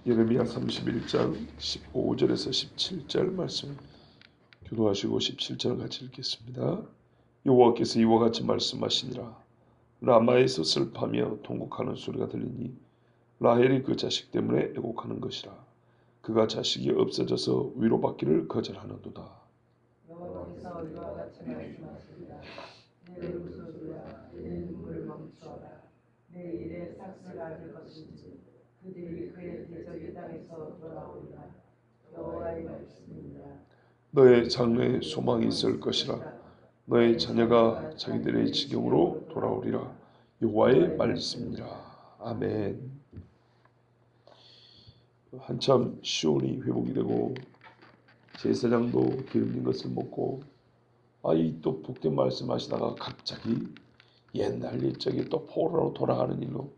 예레미야 31장 15절에서 17절 말씀 교도하시고 17절 같이 읽겠습니다. 여호와께서 이와 같이 말씀하시니라. 라마에서 슬퍼하며 통곡하는 소리가 들리니 라헬이 그 자식 때문에 애곡하는 것이라. 그가 자식이 없어져서 위로받기를 거절하는도다. 여호와께서 이와 같이 말씀하시니라. 내 울소리야, 내 눈물을 멈추어라. 내 일에 삭슬 아를 것인지 그들이 그의 대적의 땅에서 돌아오리라. 여호와의 말씀이니라. 너의 장래에 소망이 있을 것이라. 너의 자녀가 자기들의 지경으로 돌아오리라. 여호와의 말씀이니라. 아멘. 한참 시온이 회복이 되고 제사장도 기름진 것을 먹고 이 또 복된 말씀하시다가 갑자기 옛날 일적이 또 포로로 돌아가는 일로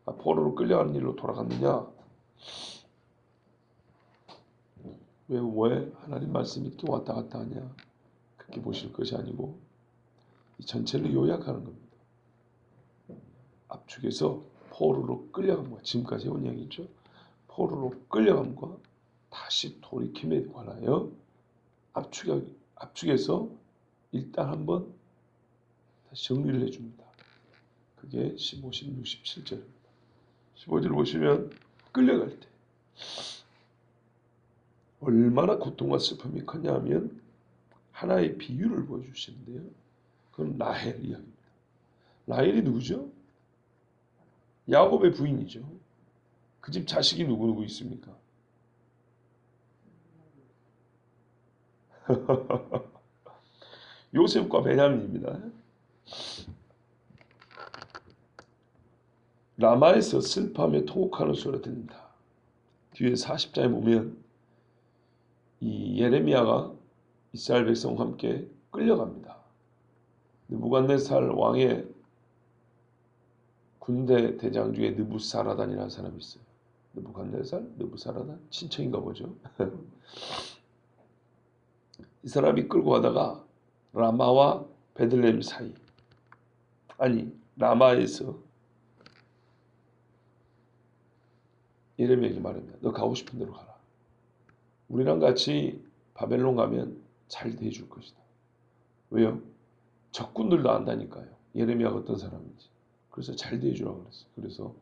포로로 끌려가는 일로 돌아갔느냐? 왜 하나님 말씀이 이렇게 왔다 갔다 하냐? 그렇게 보실 것이 아니고 이 전체를 요약하는 겁니다. 압축해서 포로로 끌려감과 지금까지 해온 이야기죠. 포로로 끌려감과 다시 돌이킴에 관하여 압축해서 일단 한번 다시 정리를 해줍니다. 그게 15, 16, 17절입니다. 15절 보시면 끌려갈 때 얼마나 고통과 슬픔이 컸냐 하면 하나의 비유를 보여주시는데요. 그건 라헬 이야기입니다. 라헬이 누구죠? 야곱의 부인이죠. 그 집 자식이 누구 있습니까? 요셉과 베냐민입니다. 라마에서 슬퍼하며 통곡하는 소리가 들립니다. 뒤에 40장에 보면 이 예레미야가 이스라엘 백성과 함께 끌려갑니다. 느부갓네살 왕의 군대 대장 중에 느부사라단이라는 사람이 있어요. 느부사라단 친척인가 보죠. 이 사람이 끌고 가다가 라마와 베들레헴 사이, 라마에서 예레미야에게 말합니다. 너 가고 싶은 대로 가라. 우리랑 같이 바벨론 가면 잘 대해줄 것이다. 왜요? 적군들도 안다니까요. 예레미야가 어떤 사람인지. 그래서 잘 대해주라고 그랬어요. 그래서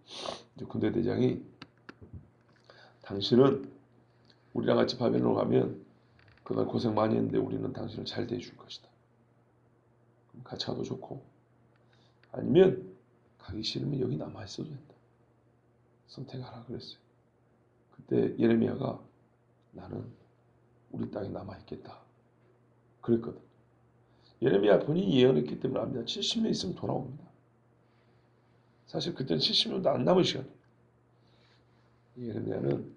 이제 군대 대장이 당신은 우리랑 같이 바벨론 가면 그간 고생 많이 했는데 우리는 당신을 잘 대해줄 것이다. 같이 가도 좋고 아니면 가기 싫으면 여기 남아있어도 된다. 선택하라 그랬어요. 그때 예레미야가 나는 우리 땅에 남아있겠다 그랬거든. 예레미야 본인이 예언했기 때문에 압니다. 70년 있으면 돌아옵니다. 사실 그때는 70년도 안 남은 시간이에요. 예레미야는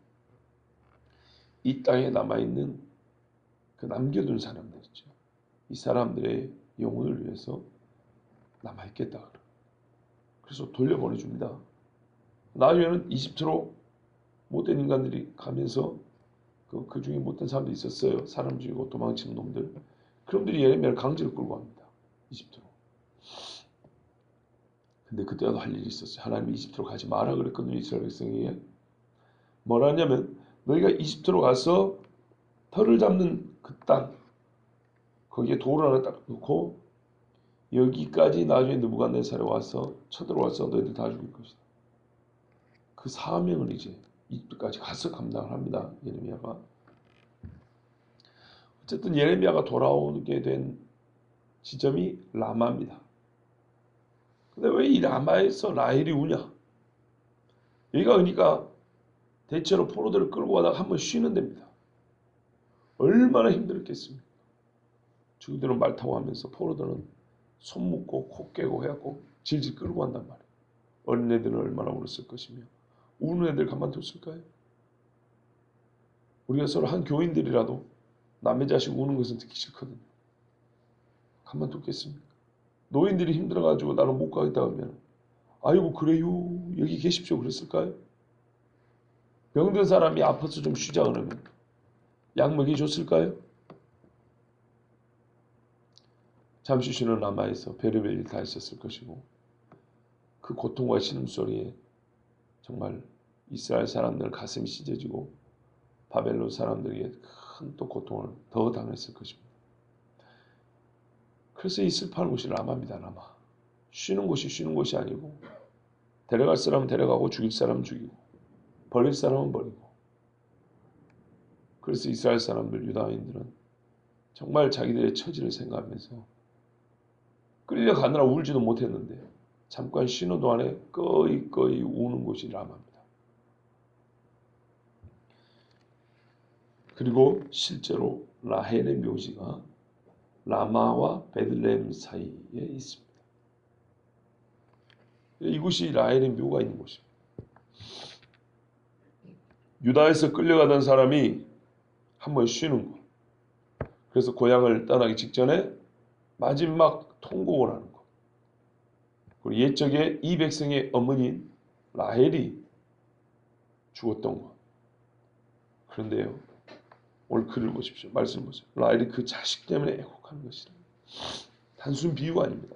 이 땅에 남아있는 그 남겨둔 사람들 있죠. 이 사람들의 영혼을 위해서 남아있겠다. 그래서 돌려보내줍니다. 나중에는 이집트로 못된 인간들이 가면서 그 중에 못된 사람도 있었어요. 사람 죽이고 도망치는 놈들. 그놈들이 예레미야를 강제로 끌고 갑니다. 이집트로. 근데 그때도 할 일이 있었어요. 하나님이 이집트로 가지 마라 그랬거든요. 이스라엘 백성에게. 뭐라 하냐면 너희가 이집트로 가서 털을 잡는 그 땅 거기에 돌을 하나 딱 놓고 여기까지 나중에 느부갓네살이 와서 쳐들어와서 너희들 다 죽일 것이다. 그 사명을 이제 이집트까지 가서 감당을 합니다. 예레미야가. 어쨌든 예레미야가 돌아오게 된 지점이 라마입니다. 근데 왜 이 라마에서 라헬이 우냐? 여기가 그러니까 대체로 포로들을 끌고 가다가 한번 쉬는 데입니다. 얼마나 힘들었겠습니까? 주들은 말 타고 하면서 포로들은 손 묶고 코 깨고 해갖고 질질 끌고 간단 말이에요. 어린애들은 얼마나 울었을 것이며 우는 애들 가만뒀을까요? 우리가 서로 한 교인들이라도 남의 자식 우는 것은 듣기 싫거든요. 가만뒀겠습니까? 노인들이 힘들어가지고 나는 못 가겠다 하면 아이고 그래요 여기 계십시오 그랬을까요? 병든 사람이 아파서 좀 쉬자 그러면 약 먹여줬을까요? 잠시 쉬는 라마에서 별의별 일 다 있었을 것이고 그 고통과 신음소리에 정말 이스라엘 사람들 가슴이 찢어지고 바벨론 사람들에게 큰 또 고통을 더 당했을 것입니다. 그래서 이 슬퍼하는 곳이 라마입니다. 라마. 쉬는 곳이 아니고 데려갈 사람은 데려가고 죽일 사람은 죽이고 버릴 사람은 버리고. 그래서 이스라엘 사람들, 유다인들은 정말 자기들의 처지를 생각하면서 끌려가느라 울지도 못했는데 잠깐 쉬는 동안에 꺼이 우는 곳이 라마입니다. 그리고 실제로 라헬의 묘지가 라마와 베들레헴 사이에 있습니다. 이곳이 라헬의 묘가 있는 곳입니다. 유다에서 끌려가던 사람이 한번 쉬는 곳. 그래서 고향을 떠나기 직전에 마지막 통곡을 하는 것. 그리고 옛적에 이 백성의 어머니인 라헬이 죽었던 것. 그런데요, 오늘 글을 보십시오. 말씀 보세요. 라헬이 그 자식 때문에 애곡하는 것이다. 단순 비유가 아닙니다.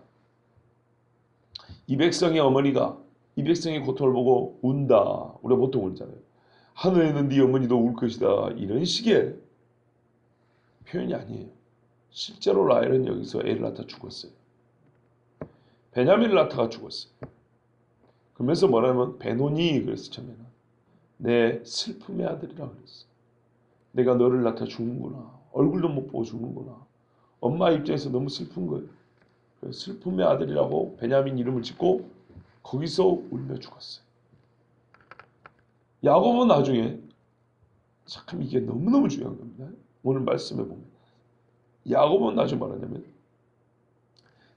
이 백성의 어머니가 이 백성의 고통을 보고 운다. 우리가 보통 울잖아요. 하늘에는 네 어머니도 울 것이다. 이런 식의 표현이 아니에요. 실제로 라헬은 여기서 애를 낳다 죽었어요. 베냐민을 낳다가 죽었어요. 그러면서 뭐라면 베노니 그랬어. 처음에는 내 슬픔의 아들이라 그랬어. 내가 너를 낳다 죽는구나. 얼굴도 못 보고 죽는구나. 엄마 입장에서 너무 슬픈 거예요. 그래서 슬픔의 아들이라고 베냐민 이름을 짓고 거기서 울며 죽었어요. 야곱은 나중에 참 이게 너무너무 중요한 겁니다. 오늘 말씀해 보면 야곱은 나중에 말하냐면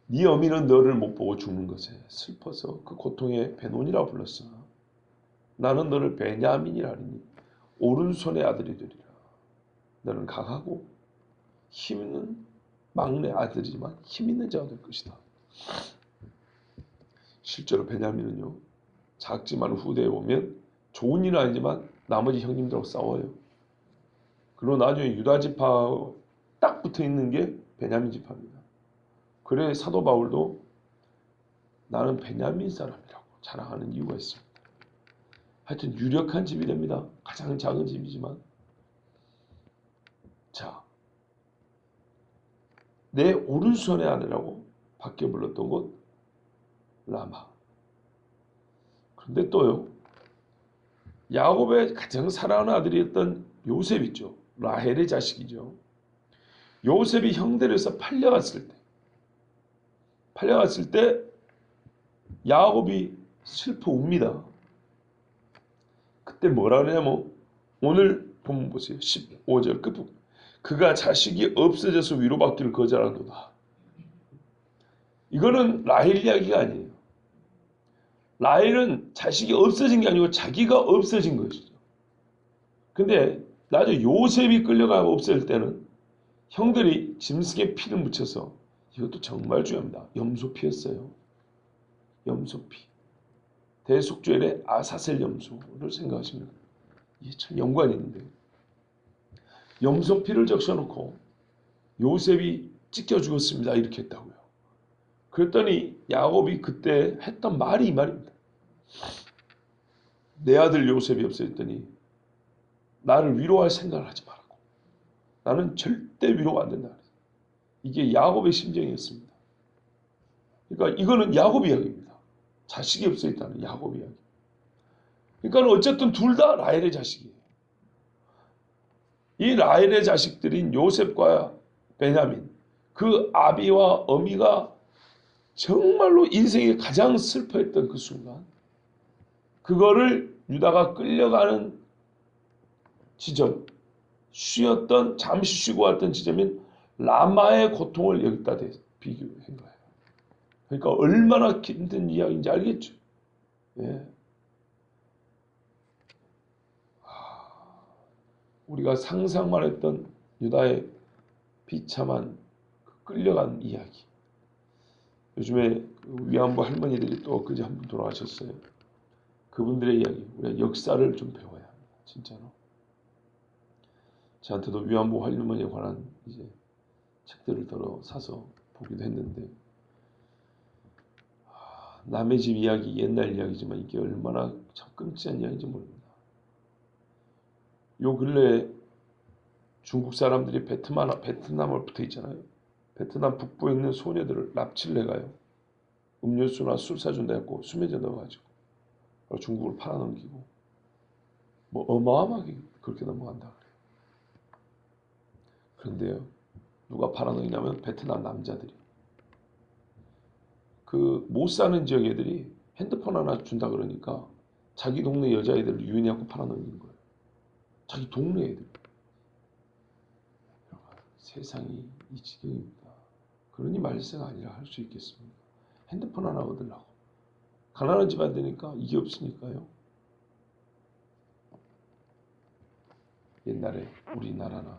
네 어미는 너를 못 보고 죽는 것에 슬퍼서 그 고통에 베논이라 불렀으나 나는 너를 베냐민이라 하리니 오른손의 아들이 되리라. 너는 강하고 힘있는 막내 아들이지만 힘있는 자가 될 것이다. 실제로 베냐민은요, 작지만 후대에 보면 좋은 일은 아니지만 나머지 형님들하고 싸워요. 그리고 나중에 유다 지파하고 딱 붙어 있는 게 베냐민 지파입니다. 그래 사도 바울도 나는 베냐민 사람이라고 자랑하는 이유가 있습니다. 하여튼 유력한 집이 됩니다. 가장 작은 집이지만. 자, 내 오른손의 아내라고 밖에 불렀던 곳 라마. 그런데 또요, 야곱의 가장 사랑하는 아들이었던 요셉 있죠. 라헬의 자식이죠. 요셉이 형들에서 팔려갔을 때 야곱이 슬퍼 웁니다. 그때 뭐라 그러냐면 오늘 본문 보세요. 15절 끝부분. 그가 자식이 없어져서 위로받기를 거절하도다. 이거는 라헬 이야기가 아니에요. 라헬은 자식이 없어진 게 아니고 자기가 없어진 것이죠. 근데 나중에 요셉이 끌려가고 없을 때는 형들이 짐승에 피를 묻혀서, 이것도 정말 중요합니다. 염소피였어요. 염소피. 대속죄의 아사셀 염소를 생각하시면 이게 참 연관이 있는데, 염소피를 적셔놓고 요셉이 찢겨 죽었습니다. 이렇게 했다고요. 그랬더니 야곱이 그때 했던 말이 이 말입니다. 내 아들 요셉이 없어졌더니 나를 위로할 생각을 하지 말라고. 나는 절대 위로가 안 된다. 이게 야곱의 심정이었습니다. 그러니까 이거는 야곱 이야기입니다. 자식이 없어졌다는 야곱 이야기. 그러니까 어쨌든 둘 다 라헬의 자식이에요. 이 라헬의 자식들인 요셉과 베냐민, 그 아비와 어미가 정말로 인생에 가장 슬퍼했던 그 순간, 그거를 유다가 끌려가는 지점, 쉬었던, 잠시 쉬고 왔던 지점인 라마의 고통을 여기다 비교한 거예요. 그러니까 얼마나 힘든 이야기인지 알겠죠? 예. 우리가 상상만 했던 유다의 비참한 끌려간 이야기. 요즘에 위안부 할머니들이 또 그제 한 분 돌아가셨어요. 그분들의 이야기, 우리가 역사를 좀 배워야 합니다. 진짜로. 저한테도 위안부 할머니에 관한 이제 책들을 더러 사서 보기도 했는데, 남의 집 이야기, 옛날 이야기지만 이게 얼마나 참 끔찍한 이야기인지 모릅니다. 요 근래에 중국 사람들이 베트남을 붙어 있잖아요. 베트남 북부에 있는 소녀들을 납치를 해가요. 음료수나 술 사준다 해갖고 수면제 넣어가지고 중국을 팔아넘기고 뭐 어마어마하게 그렇게 넘어간다 그래요. 그런데요, 누가 팔아넘기냐면 베트남 남자들이. 그 못 사는 지역 애들이 핸드폰 하나 준다 그러니까 자기 동네 여자애들을 유인해 갖고 팔아넘기는 거예요. 자기 동네 애들. 세상이 이 지경입니다. 그러니 말세가 아니라 할 수 있겠습니까? 핸드폰 하나 얻으려고. 가난한 집안 되니까 이게 없으니까요. 옛날에 우리나라나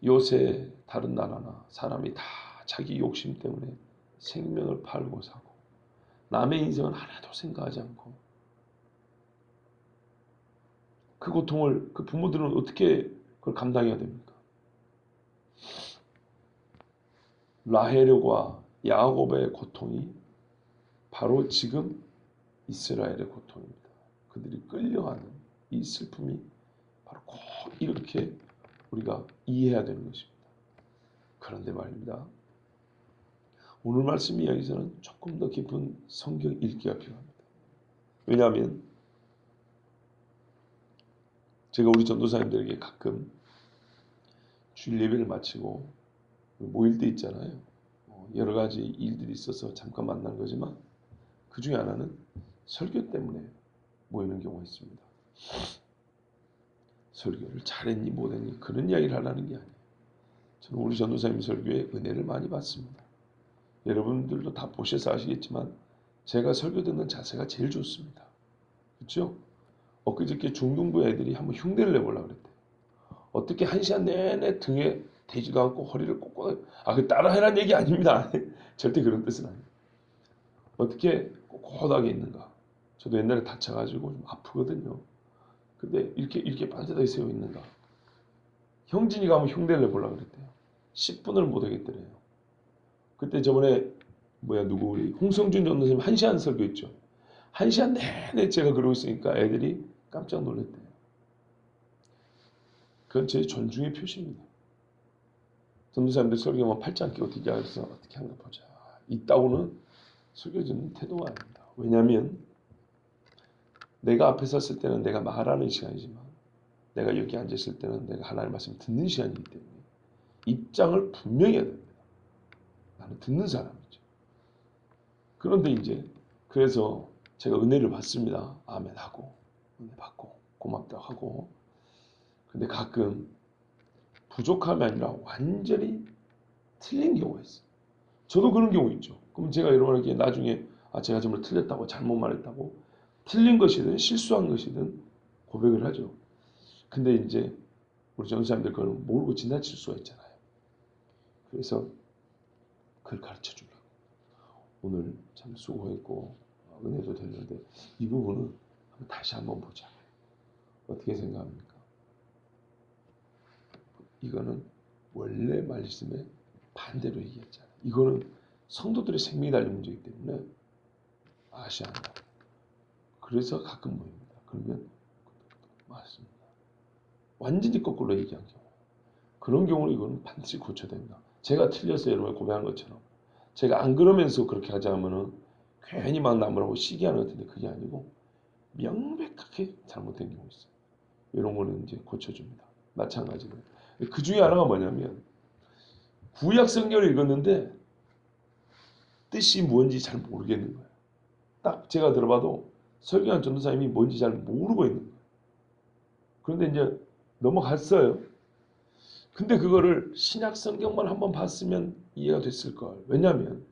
요새 다른 나라나 사람이 다 자기 욕심 때문에 생명을 팔고 사고 남의 인생은 하나도 생각하지 않고 그 고통을 그 부모들은 어떻게 그걸 감당해야 됩니까? 라헬과 야곱의 고통이 바로 지금 이스라엘의 고통입니다. 그들이 끌려가는 이 슬픔이 바로 꼭 이렇게 우리가 이해해야 되는 것입니다. 그런데 말입니다. 오늘 말씀 이야기에서는 조금 더 깊은 성경 읽기가 필요합니다. 왜냐하면 제가 우리 전도사님들에게 가끔 주일 예배를 마치고 모일 때 있잖아요. 여러 가지 일들이 있어서 잠깐 만난 거지만 그 중에 하나는 설교 때문에 모이는 경우가 있습니다. 설교를 잘했니 못했니 그런 이야기를 하려는 게 아니에요. 저는 우리 전도사님 설교에 은혜를 많이 받습니다. 여러분들도 다 보셔서 아시겠지만 제가 설교 듣는 자세가 제일 좋습니다. 그렇죠? 엊그저께 중등부 애들이 한번 흉내를 내보려고 그랬대요. 어떻게 1시간 내내 등에 대지도 않고 허리를 꼿꼿하게 그 따라해라는 얘기 아닙니다. 절대 그런 뜻은 아니에요. 어떻게 꼿꼿하게 있는가. 저도 옛날에 다쳐가지고 좀 아프거든요. 근데 이렇게 반듯하게 세워 있는가. 형진이가 한번 흉내를 내보려고 그랬대요. 10분을 못 하겠더래요. 그때 저번에 누구 우리 홍성준 전도사님 1시간 설교했죠. 1시간 내내 제가 그러고 있으니까 애들이 깜짝 놀랐대요. 그건 제 존중의 표시입니다. 전도사님들 설교만 팔짱 끼고 뒤져서 어떻게 하나 보자. 이따오는 설교주는 태도가 아닙니다. 왜냐하면 내가 앞에 섰을 때는 내가 말하는 시간이지만 내가 여기 앉았을 때는 내가 하나님의 말씀 듣는 시간이기 때문에 입장을 분명히 해야 됩니다. 나는 듣는 사람이죠. 그런데 이제 그래서 제가 은혜를 받습니다. 아멘 하고 은혜 받고 고맙다 하고 근데 가끔 부족함이 아니라 완전히 틀린 경우가 있어요. 저도 그런 경우 있죠. 그럼 제가 여러분에게 나중에 제가 정말 틀렸다고 잘못 말했다고 틀린 것이든 실수한 것이든 고백을 하죠. 근데 이제 우리 전도사님들 그걸 모르고 지나칠 수가 있잖아요. 그래서 그걸 가르쳐 주려고 오늘 참 수고했고 은혜도 됐는데 이 부분은 다시 한번 보자. 어떻게 생각합니까? 이거는 원래 말씀에 반대로 얘기했잖아요. 이거는 성도들의 생명이 달린 문제이기 때문에 아셔야 한다. 그래서 가끔 모입니다. 그러면 맞습니다. 완전히 거꾸로 얘기한 경우. 그런 경우는 이거는 반드시 고쳐야 됩니다. 제가 틀려서 여러분이 고백한 것처럼 제가 안 그러면서 그렇게 하자 하면은 괜히 막 남으라고 시기하는 것 같은데 그게 아니고 명백하게 잘못된 경우 있어요. 이런 거는 이제 고쳐줍니다. 마찬가지로. 그 중에 하나가 뭐냐면 구약 성경을 읽었는데 뜻이 뭔지 잘 모르겠는 거예요. 딱 제가 들어봐도 설교한 전도사님이 뭔지 잘 모르고 있는 거예요. 그런데 이제 넘어갔어요. 근데 그거를 신약 성경만 한번 봤으면 이해가 됐을 걸. 왜냐하면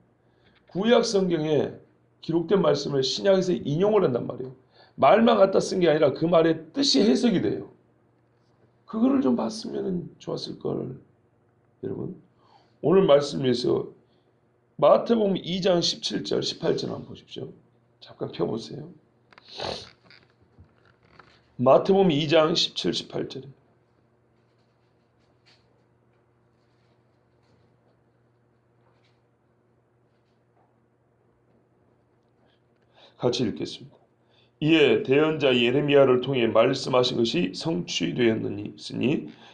구약 성경에 기록된 말씀을 신약에서 인용을 한단 말이에요. 말만 갖다 쓴 게 아니라 그 말의 뜻이 해석이 돼요. 그거를 좀 봤으면 좋았을 걸. 여러분 오늘 말씀에서 마태복음 2장 17절 18절 한번 보십시오. 잠깐 펴보세요. 마태복음 2장 17, 18절 같이 읽겠습니다. 이에 대언자 예레미야를 통해 말씀하신 것이 성취되었느니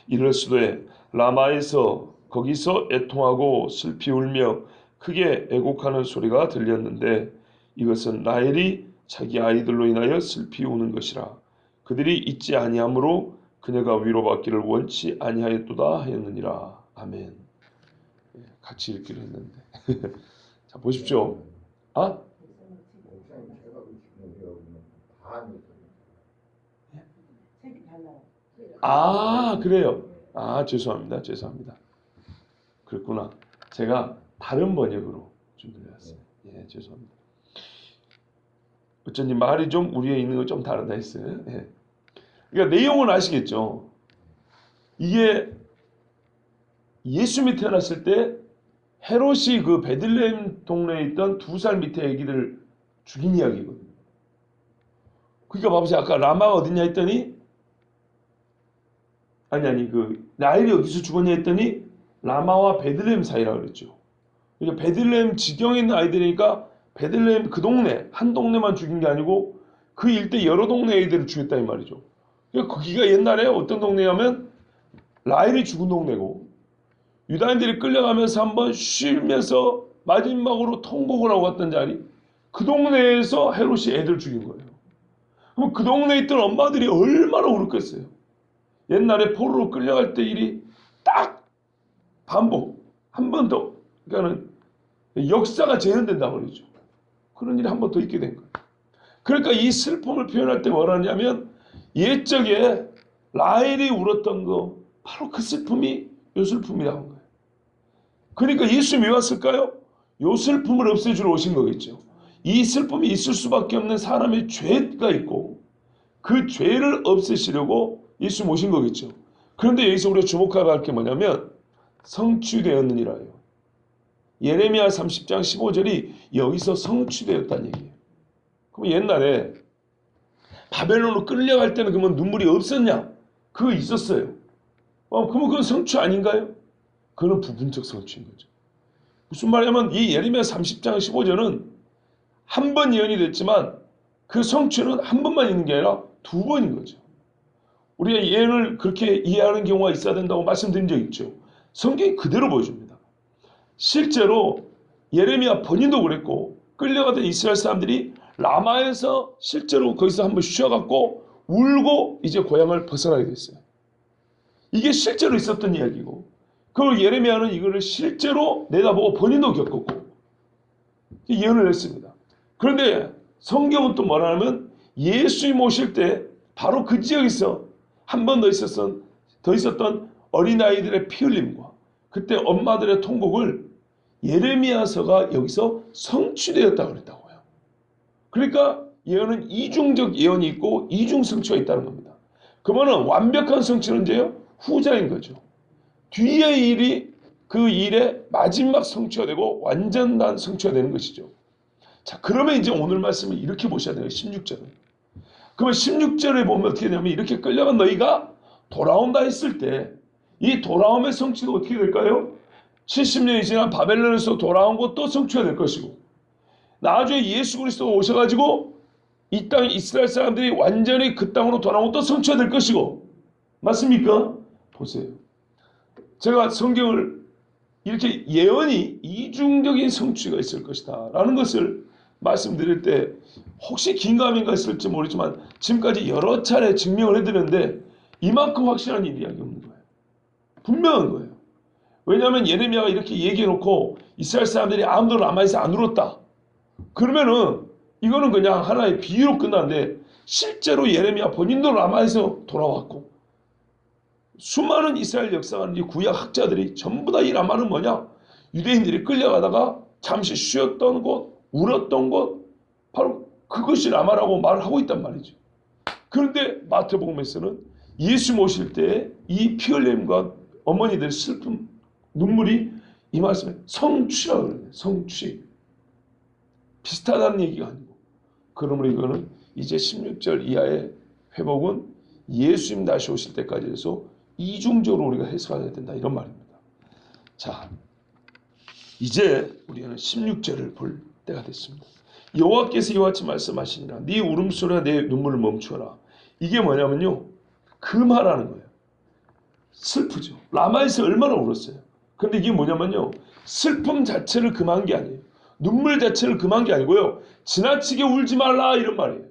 이럴수되 라마에서 거기서 애통하고 슬피 울며 크게 애곡하는 소리가 들렸는데 이것은 라헬이 자기 아이들로 인하여 슬피 우는 것이라. 그들이 잊지 아니하므로 그녀가 위로받기를 원치 아니하였도다 하였느니라. 아멘. 같이 읽기로 했는데 자 보십시오. 아? 아 그래요. 아 죄송합니다. 그렇구나. 제가 다른 번역으로 준비를 했어요. 예 죄송합니다. 어쩐지 말이 좀 우리에 있는 거 좀 다르다 했어요. 예. 그러니까 내용은 아시겠죠. 이게 예수님이 태어났을 때 헤롯이 그 베들레헴 동네에 있던 2살 밑에 아기를 죽인 이야기거든요. 그러니까 봐보세요. 아까 라마가 어딨냐 했더니 그 라헬이 어디서 죽었냐 했더니 라마와 베들레헴 사이라고 그랬죠. 그러니까 베들레헴 지경에 있는 아이들이니까 베들레헴 그 동네 한 동네만 죽인 게 아니고 그 일대 여러 동네 아이들을 죽였다 이 말이죠. 그러니까 거기가 옛날에 어떤 동네냐면 라헬이 죽은 동네고 유다인들이 끌려가면서 한번 쉬면서 마지막으로 통곡을 하고 갔던 자리 그 동네에서 헤롯이 애들 죽인 거예요. 그럼 그 동네에 있던 엄마들이 얼마나 울었겠어요. 옛날에 포로로 끌려갈 때 일이 딱 반복 한 번 더 그러니까는 역사가 재현된다고 그러죠. 그런 일이 한 번 더 있게 된 거예요. 그러니까 이 슬픔을 표현할 때 뭐라 하냐면 옛적에 라헬이 울었던 거 바로 그 슬픔이 요 슬픔이라는 거예요. 그러니까 예수님이 왜 왔을까요? 요 슬픔을 없애주러 오신 거겠죠. 이 슬픔이 있을 수밖에 없는 사람의 죄가 있고 그 죄를 없애시려고 예수님 오신 거겠죠. 그런데 여기서 우리가 주목해야 할 게 뭐냐면 성취되었느니라요. 예레미야 30장 15절이 여기서 성취되었다는 얘기예요. 그럼 옛날에 바벨론으로 끌려갈 때는 그러면 눈물이 없었냐? 그거 있었어요. 그러면 그건 성취 아닌가요? 그건 부분적 성취인 거죠. 무슨 말이냐면 이 예레미야 30장 15절은 한 번 예언이 됐지만 그 성취는 한 번만 있는 게 아니라 2번인 거죠. 우리가 예언을 그렇게 이해하는 경우가 있어야 된다고 말씀드린 적 있죠. 성경이 그대로 보여줍니다. 실제로 예레미야 본인도 그랬고 끌려가던 이스라엘 사람들이 라마에서 실제로 거기서 한번 쉬어갖고 울고 이제 고향을 벗어나게 됐어요. 이게 실제로 있었던 이야기고 그걸 예레미야는 이거를 실제로 내다보고 본인도 겪었고 예언을 했습니다. 그런데 성경은 또 뭐라 하면 예수님 오실 때 바로 그 지역에서 한 번 더 있었던 어린아이들의 피 흘림과 그때 엄마들의 통곡을 예레미야서가 여기서 성취되었다고 그랬다고요. 그러니까 예언은 이중적 예언이 있고 이중 성취가 있다는 겁니다. 그러면 완벽한 성취는 이제요 후자인 거죠. 뒤의 일이 그 일의 마지막 성취가 되고 완전한 성취가 되는 것이죠. 자, 그러면 이제 오늘 말씀을 이렇게 보셔야 돼요. 16절은. 그러면 16절에 보면 어떻게 되냐면 이렇게 끌려간 너희가 돌아온다 했을 때 이 돌아옴의 성취가 어떻게 될까요? 70년이 지난 바벨론에서 돌아온 것도 성취가 될 것이고 나중에 예수 그리스도가 오셔가지고 이 땅 이스라엘 사람들이 완전히 그 땅으로 돌아온 것도 성취가 될 것이고 맞습니까? 보세요. 제가 성경을 이렇게 예언이 이중적인 성취가 있을 것이다 라는 것을 말씀드릴 때 혹시 긴가민가 했을지 모르지만 지금까지 여러 차례 증명을 해드렸는데 이만큼 확실한 이야기 없는 거예요. 분명한 거예요. 왜냐하면 예레미야가 이렇게 얘기해놓고 이스라엘 사람들이 아무도 라마에서 안 울었다. 그러면은 이거는 그냥 하나의 비유로 끝나는데 실제로 예레미야 본인도 라마에서 돌아왔고 수많은 이스라엘 역사하는 구약 학자들이 전부 다 이 라마는 뭐냐? 유대인들이 끌려가다가 잠시 쉬었던 곳, 울었던 곳 바로 그것이 라마라고 말을 하고 있단 말이죠. 그런데 마태복음에서는 예수 모실 때 이 피 흘림과 어머니들의 슬픔, 눈물이 이 말씀에 성취라고 그래요. 성취. 비슷하다는 얘기가 아니고 그러므로 이거는 이제 16절 이하의 회복은 예수님 다시 오실 때까지 해서 이중적으로 우리가 해석해야 된다 이런 말입니다. 자, 이제 우리는 16절을 볼 때가 됐습니다. 여호와께서 이와 같이 말씀하시니라. 네 울음소리와 내 눈물을 멈추어라. 이게 뭐냐면요, 그 말하는 거예요. 슬프죠. 라마에서 얼마나 울었어요. 근데 이게 뭐냐면요, 슬픔 자체를 금한 게 아니에요. 눈물 자체를 금한 게 아니고요, 지나치게 울지 말라 이런 말이에요.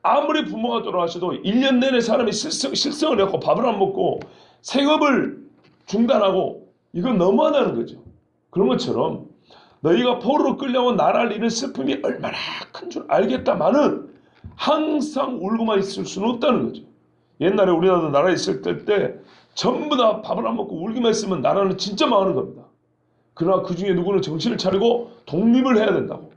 아무리 부모가 돌아가셔도 1년 내내 사람이 실성을 했고 밥을 안 먹고 생업을 중단하고, 이건 너무하다는 거죠. 그런 것처럼 너희가 포로로 끌려온 나라를 잃은 슬픔이 얼마나 큰 줄 알겠다마는 항상 울고만 있을 수는 없다는 거죠. 옛날에 우리나라도 나라에 있을 때 전부 다 밥을 안 먹고 울기만 했으면 나라는 진짜 망하는 겁니다. 그러나 그 중에 누구는 정신을 차리고 독립을 해야 된다고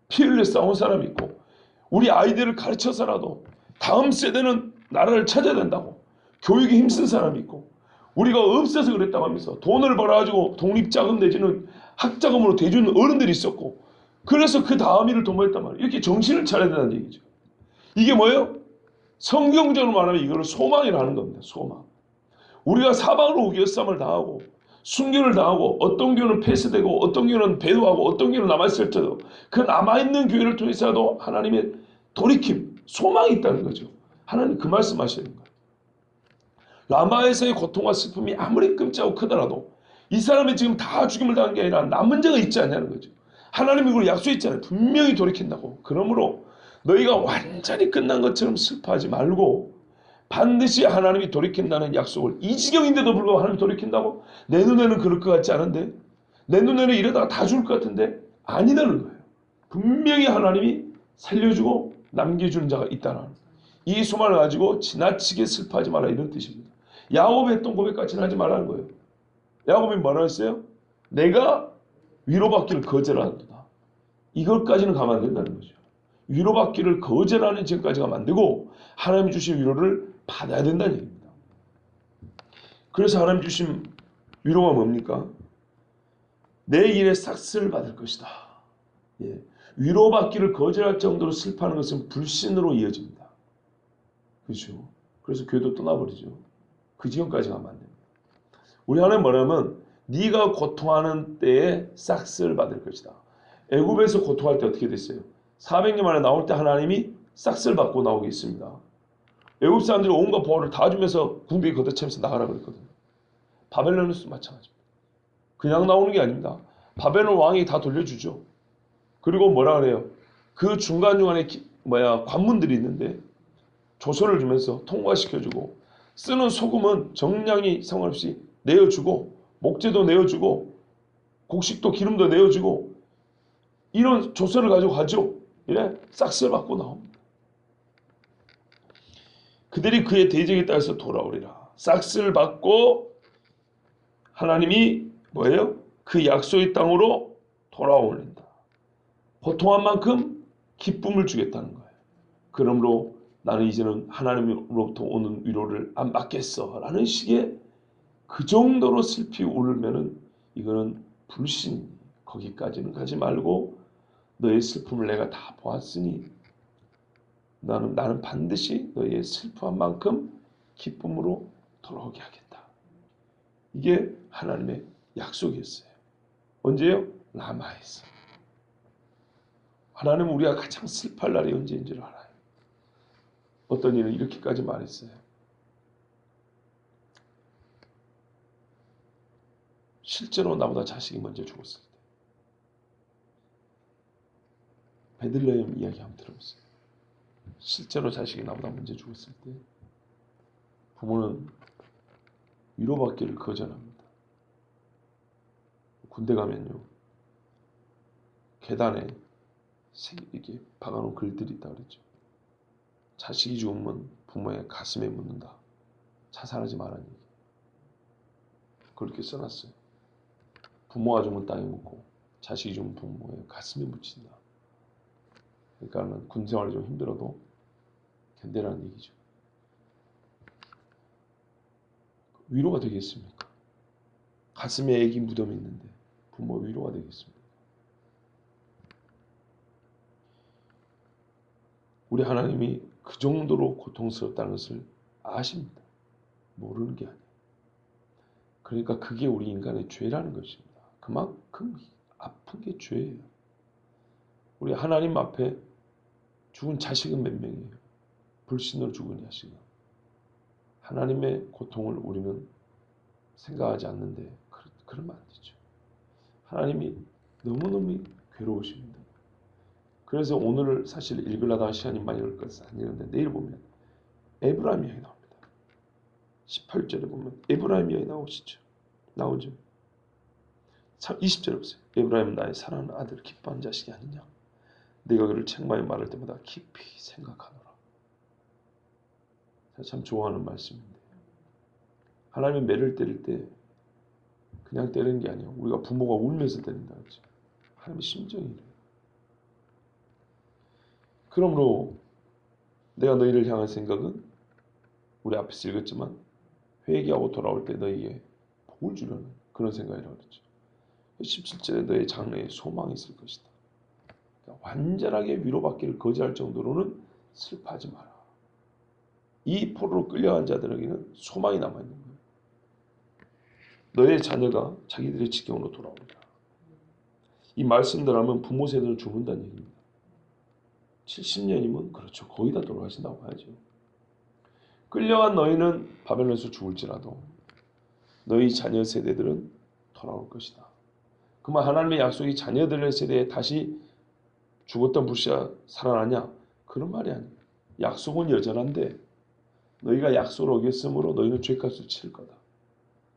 피 흘려 싸운 사람이 있고, 우리 아이들을 가르쳐서라도 다음 세대는 나라를 찾아야 된다고 교육에 힘쓴 사람이 있고, 우리가 없어서 그랬다고 하면서 돈을 벌어가지고 독립자금 내지는 학자금으로 대주는 어른들이 있었고, 그래서 그 다음 일을 도모했단 말이에요. 이렇게 정신을 차려야 된다는 얘기죠. 이게 뭐예요? 성경적으로 말하면 이거는 소망이라는 겁니다. 소망. 우리가 사방으로 우겨쌈을 당하고 순교를 당하고, 어떤 교회는 폐쇄되고 어떤 교회는 배도하고 어떤 교회는 남아있을 때도 그 남아있는 교회를 통해서도 하나님의 돌이킴, 소망이 있다는 거죠. 하나님 그 말씀하시는 거예요. 라마에서의 고통과 슬픔이 아무리 끔찍하고 크더라도 이 사람이 지금 다 죽임을 당한 게 아니라 남은 자가 있지 않냐는 거죠. 하나님이 그걸 약속했잖아요. 분명히 돌이킨다고. 그러므로 너희가 완전히 끝난 것처럼 슬퍼하지 말고 반드시 하나님이 돌이킨다는 약속을, 이 지경인데도 불구하고 하나님이 돌이킨다고? 내 눈에는 그럴 것 같지 않은데, 내 눈에는 이러다가 다 죽을 것 같은데, 아니라는 거예요. 분명히 하나님이 살려주고 남겨주는 자가 있다는, 이 소망을 가지고 지나치게 슬퍼하지 마라, 이런 뜻입니다. 야곱이 했던 고백까지는 하지 말라는 거예요. 야곱이 뭐라 했어요? 내가 위로받기를 거절한다. 이것까지는 가면 안 된다는 거죠. 위로받기를 거절하는 지경까지 가면 안 되고 하나님 주신 위로를 받아야 된다는 얘기입니다. 그래서 하나님 주신 위로가 뭡니까? 내 일에 삭스를 받을 것이다. 예. 위로받기를 거절할 정도로 슬퍼하는 것은 불신으로 이어집니다. 그렇죠? 그래서 교회도 떠나버리죠. 그 지경까지 가면 안 됩니다. 우리 하나님 뭐냐면 네가 고통하는 때에 삭스를 받을 것이다. 애굽에서 고통할 때 어떻게 됐어요? 400년 만에 나올 때 하나님이 삭스를 받고 나오게 있습니다. 애굽 사람들이 온갖 보호를 다 주면서 군대에 걷어차면서 나가라 그랬거든요. 바벨론에서도 마찬가지입니다. 그냥 나오는 게 아닙니다. 바벨론 왕이 다 돌려주죠. 그리고 뭐라 그래요? 그 중간중간에 관문들이 있는데 조서를 주면서 통과시켜주고, 쓰는 소금은 정량이 상관없이 내어주고, 목재도 내어주고, 곡식도 기름도 내어주고, 이런 조서를 가지고 가죠. 예? 싹스를 받고 나옵니다. 그들이 그의 대적에 따라서 돌아오리라. 싹스를 받고 하나님이 뭐예요? 그 약속의 땅으로 돌아오는다. 고통한 만큼 기쁨을 주겠다는 거예요. 그러므로 나는 이제는 하나님으로부터 오는 위로를 안 받겠어 라는 식의, 그 정도로 슬피 울면은 이거는 불신, 거기까지는 가지 말고 너의 슬픔을 내가 다 보았으니 나는 반드시 너의 슬픔한 만큼 기쁨으로 돌아오게 하겠다. 이게 하나님의 약속이었어요. 언제요? 라마에서. 하나님은 우리가 가장 슬퍼할 날이 언제인 줄 알아요. 어떤 이는 이렇게까지 말했어요. 실제로 나보다 자식이 먼저 죽었을 때. 베들레헴 이야기 한번 들어보세요. 실제로 자식이 나보다 먼저 죽었을 때 부모는 위로받기를 거절합니다. 군대 가면요, 계단에 이렇게 박아놓은 글들이 있다 그랬죠. 자식이 죽으면 부모의 가슴에 묻는다. 자살하지 말라는 얘기. 그렇게 써놨어요. 부모가 죽으면 땅에 묻고 자식이 죽으면 부모의 가슴에 묻힌다. 그러니까 군생활이 좀 힘들어도 견뎌라는 얘기죠. 위로가 되겠습니까? 가슴에 애기 무덤이 있는데 부모 위로가 되겠습니까? 우리 하나님이 그 정도로 고통스럽다는 것을 아십니다. 모르는 게 아니에요. 그러니까 그게 우리 인간의 죄라는 것입니다. 그만큼 아픈 게 죄예요. 우리 하나님 앞에 죽은 자식은 몇 명이에요? 불신으로 죽은 자식은. 하나님의 고통을 우리는 생각하지 않는데 그러면 안 되죠. 하나님이 너무너무 괴로우십니다. 그래서 오늘 사실 읽으려다 시간이 많이 걸 것은 아니었는데 내일 보면 에브라임 이야기 나옵니다. 18절에 보면 에브라임 이야기 나오죠. 20절에 보세요. 에브라임은 나의 사랑하는 아들을 기뻐하는 자식이 아니냐. 내가 그를 책망에 말할 때마다 깊이 생각하노라. 제가 참 좋아하는 말씀인데 하나님이 매를 때릴 때 그냥 때리는 게 아니에요. 우리가 부모가 울면서 때린다 그랬죠. 하나님의 심정이 이래요. 그러므로 내가 너희를 향한 생각은 우리 앞에서 읽었지만 회개하고 돌아올 때 너희에게 복을 주려는 그런 생각이라고 그랬죠. 17절에 너희 장래에 소망이 있을 것이다. 그러니까 완전하게 위로받기를 거절할 정도로는 슬퍼하지 마라. 이 포로로 끌려간 자들에게는 소망이 남아있는 거예요. 너의 자녀가 자기들의 지경으로 돌아온다. 이 말씀들 하면 부모 세대를 죽는다는 얘기입니다. 70년이면 그렇죠. 거의 다 돌아가신다고 봐야죠. 끌려간 너희는 바벨론에서 죽을지라도 너희 자녀 세대들은 돌아올 것이다. 그만 하나님의 약속이 자녀들의 세대에 다시 죽었던 불씨가 살아나냐? 그런 말이 아니에요. 약속은 여전한데 너희가 약속을 어겼으므로 너희는 죄값을 치를 거다.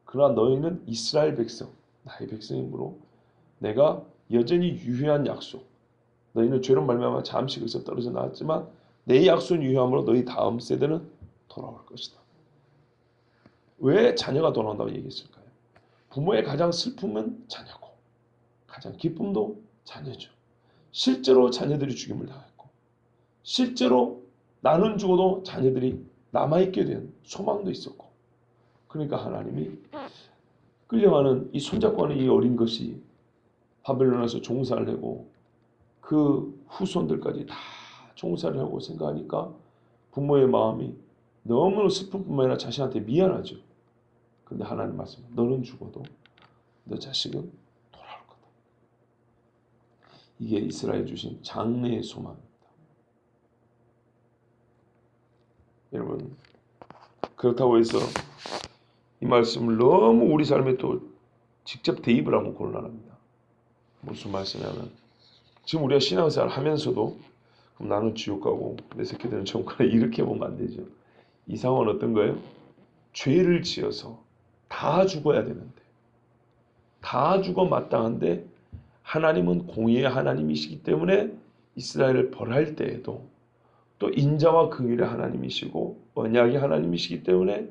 그러나 너희는 이스라엘 백성, 나의 백성이므로 내가 여전히 유효한 약속, 너희는 죄로 말미암아 잠시 거기서 떨어져 나왔지만 내 약속은 유효함으로 너희 다음 세대는 돌아올 것이다. 왜 자녀가 돌아온다고 얘기했을까요? 부모의 가장 슬픔은 자녀고 가장 기쁨도 자녀죠. 실제로 자녀들이 죽임을 당했고 실제로 나는 죽어도 자녀들이 남아있게 된 소망도 있었고 그러니까 하나님이 끌려가는 이 손잡고 가는 이 어린 것이 바벨론에서 종살을 하고 그 후손들까지 다 종살을 하고 생각하니까 부모의 마음이 너무 슬픈 뿐만 아니라 자신한테 미안하죠. 근데 하나님 말씀, 너는 죽어도 너 자식은 돌아올 거다. 이게 이스라엘 주신 장래의 소망입니다. 여러분, 그렇다고 해서 이 말씀을 너무 우리 삶에 또 직접 대입을 하면 곤란합니다. 무슨 말씀이냐면 지금 우리가 신앙생활 하면서도 그럼 나는 지옥 가고 내 새끼들은 천국 가라 이렇게 보면 안 되죠. 이 상황은 어떤 거예요? 죄를 지어서 다 죽어야 되는데 다 죽어 마땅한데 하나님은 공의의 하나님이시기 때문에 이스라엘을 벌할 때에도 또 인자와 긍휼의 하나님이시고 언약의 하나님이시기 때문에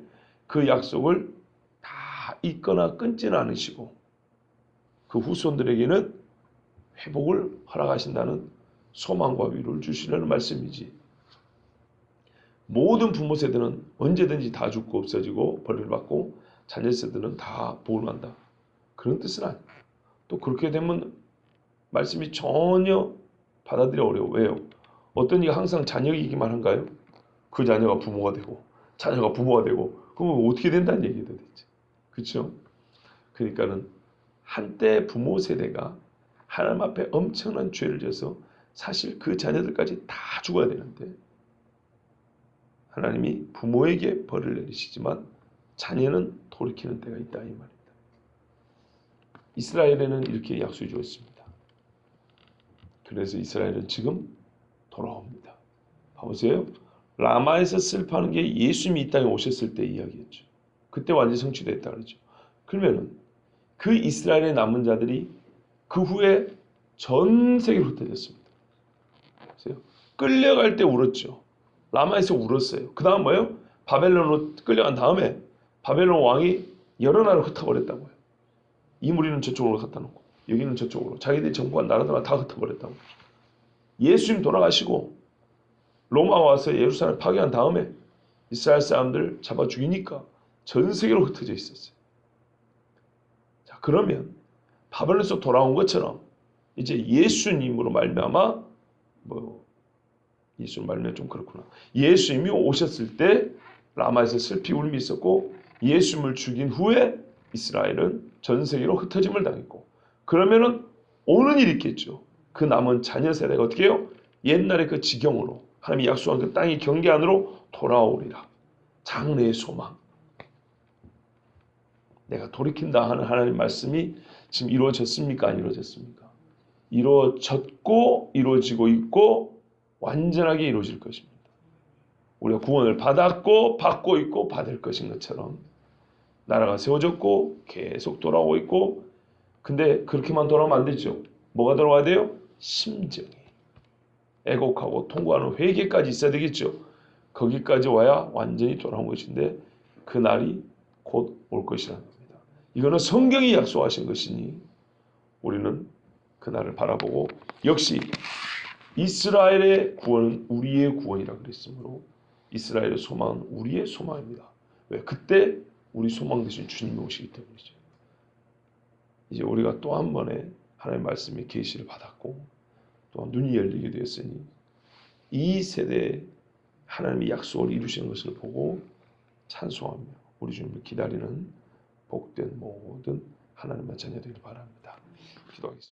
그 약속을 다 잊거나 끊지는 않으시고 그 후손들에게는 회복을 허락하신다는 소망과 위로를 주시려는 말씀이지. 모든 부모 세대는 언제든지 다 죽고 없어지고 벌을 받고 자녀 세대는 다 복을 받는다. 그런 뜻은 아니에요. 또 그렇게 되면 말씀이 전혀 받아들이기 어려워. 왜요? 어떤 이가 항상 자녀이기만 한가요? 그 자녀가 부모가 되고 자녀가 부모가 되고 그러면 어떻게 된다는 얘기예요 도대체. 그렇죠? 그러니까는 한때 부모 세대가 하나님 앞에 엄청난 죄를 져서 사실 그 자녀들까지 다 죽어야 되는데 하나님이 부모에게 벌을 내리시지만 자녀는 돌이키는 때가 있다 이 말입니다. 이스라엘에는 이렇게 약속해 주었습니다. 그래서 이스라엘은 지금 돌아옵니다. 봐보세요. 라마에서 슬퍼하는 게 예수님이 이 땅에 오셨을 때 이야기였죠. 그때 완전히 성취됐다 그러죠. 그러면은 그 이스라엘의 남은 자들이 그 후에 전 세계로 흩어졌습니다. 보세요. 끌려갈 때 울었죠. 라마에서 울었어요. 그 다음 뭐예요? 바벨론으로 끌려간 다음에 바벨론 왕이 여러 나라로 흩어버렸다고요. 이 무리는 저쪽으로 갖다 놓고 여기는 저쪽으로 자기들이 정복한 나라들만 다 흩어버렸다고. 예수님 돌아가시고 로마 와서 예루살렘 파괴한 다음에 이스라엘 사람들 잡아 죽이니까 전 세계로 흩어져 있었어요. 자, 그러면 바벨론에서 돌아온 것처럼 이제 예수님으로 말미암아 예수님 말미암아 좀 그렇구나. 예수님이 오셨을 때 라마에서 슬피 울음이 있었고 예수님을 죽인 후에 이스라엘은 전 세계로 흩어짐을 당했고 그러면은 오는 일이 있겠죠. 그 남은 자녀 세대가 어떻게 해요? 옛날의 그 지경으로 하나님이 약속한 그 땅의 경계 안으로 돌아오리라. 장래의 소망. 내가 돌이킨다 하는 하나님 말씀이 지금 이루어졌습니까? 안 이루어졌습니까? 이루어졌고 이루어지고 있고 완전하게 이루어질 것입니다. 우리가 구원을 받았고 받고 있고 받을 것인 것처럼 나라가 세워졌고 계속 돌아오고 있고, 근데 그렇게만 돌아오면 안 되죠. 뭐가 돌아와야 돼요? 심정이. 애곡하고 통곡하는 회개까지 있어야 되겠죠. 거기까지 와야 완전히 돌아온 것인데 그 날이 곧 올 것이라는 겁니다. 이거는 성경이 약속하신 것이니 우리는 그 날을 바라보고, 역시 이스라엘의 구원은 우리의 구원이라 그랬으므로 이스라엘의 소망은 우리의 소망입니다. 왜? 그때 우리 소망 되신 주님이 오시기 때문이죠. 이제 우리가 또 한 번의 하나님의 말씀의 계시를 받았고 또한 눈이 열리게 되었으니 이 세대에 하나님의 약속을 이루시는 것을 보고 찬송하며 우리 주님을 기다리는 복된 모든 하나님의 자녀되기를 바랍니다. 기도하겠습니다.